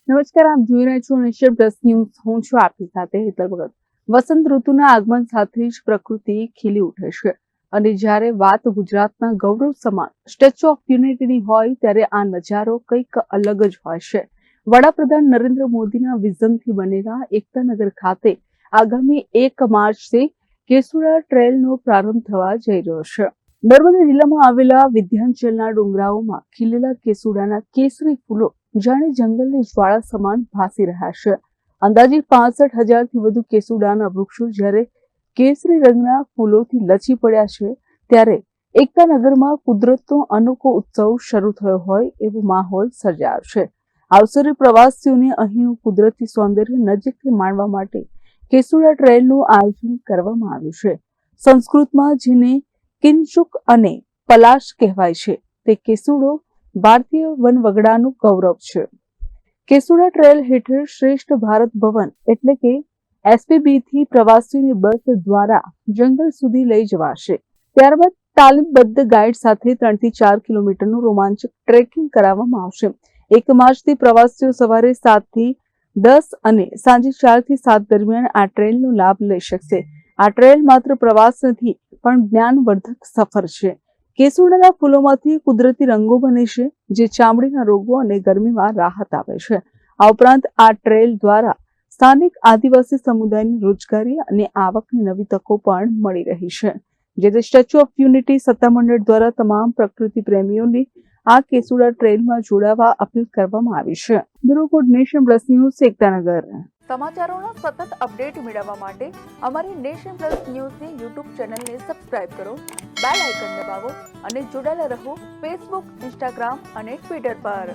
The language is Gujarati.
નમસ્કાર, આપ જોઈ રહ્યા છો નેશન પ્લસ ન્યૂઝ. હું છું આપની સાથે હેતલ ભગત. વસંત ઋતુના આગમન સાથે જ પ્રકૃતિ ખીલી ઉઠે છે અને જ્યારે વાત ગુજરાતના ગૌરવ સમાન સ્ટેચ્યુ ઓફ યુનિટીની હોય ત્યારે આ નજારો કંઈક અલગ જ હોય છે. વડાપ્રધાન નરેન્દ્ર મોદીના વિઝનથી બનેલા એકતાનગર ખાતે આગામી 1 માર્ચથી કેસુડા ટ્રેલનો પ્રારંભ થવા જઈ રહ્યો છે. નર્મદા જિલ્લામાં આવેલા વિંધ્યાચલના ડુંગરાઓમાં ખીલેલા કેસુડાના કેસરી ફૂલો જાણે જંગલની જ્વાળા સમાન ભાસી રહ્યા છે. અંદાજિત 65,000થી વધુ કેસુડાના વૃક્ષો જ્યારે કેસરી રંગના ફૂલોથી લચી પડ્યા છે, ત્યારે એકતાનગરમાં કુદરતનો અનોખો ઉત્સવ શરૂ થયો હોય એવો માહોલ સર્જાયો છે. અવસરે પ્રવાસીઓને અહીંનું કુદરતી સૌંદર્ય નજીકથી માણવા માટે કેસુડા ટ્રેલનું આયોજન કરવામાં આવ્યું છે. સંસ્કૃતમાં જેને કિંચુક અને પલાશ કહેવાય છે, તે કેસુડો ભારતીય વનવગડાનું ગૌરવ છે. કેસુડા ટ્રેલ હેઠળ શ્રેષ્ઠ ભારત ભવન એટલે કે એસપીબી થી પ્રવાસીઓને બસ દ્વારા જંગલ સુધી લઈ જવાશે. ત્યારબાદ તાલીમબદ્ધ ગાઈડ સાથે 3 થી 4 કિલોમીટરનું રોમાંચક ટ્રેકિંગ કરાવવામાં આવશે. 1 માર્ચથી પ્રવાસીઓ સવારે 7 થી 10 અને સાંજે 4 થી 7 દરમિયાન આ ટ્રેલનો લાભ લઈ શકશે. આ ટ્રેલ માત્ર પ્રવાસ નથી પણ જ્ઞાનવર્ધક સફર છે. કેસુડાના ફૂલોમાંથી કુદરતી રંગો બને છે, જે ચામડીના રોગો અને ગરમીમાં રાહત આપે છે. આ ઉપરાંત આ ટ્રેલ દ્વારા સ્થાનિક આદિવાસી સમુદાયને રોજગારી અને આવકની નવી તકો પણ મળી રહી છે. જેથી સ્ટેચ્યુ ઓફ યુનિટી સત્તામંડળ દ્વારા તમામ પ્રકૃતિ પ્રેમીઓને આ કેસુડા ટ્રેલમાં જોડાવા અપીલ કરવામાં આવી છે. Bureau report, Nation Plus News, Ektanagar. સમાચારોના સતત અપડેટ મેળવવા માટે અમારી નેશન પ્લસ ન્યૂઝની યુટ્યુબ ચેનલને સબસ્ક્રાઇબ કરો, બેલ આઇકન દબાવો અને જોડાયેલા રહો ફેસબુક, ઇન્સ્ટાગ્રામ અને ટ્વિટર પર.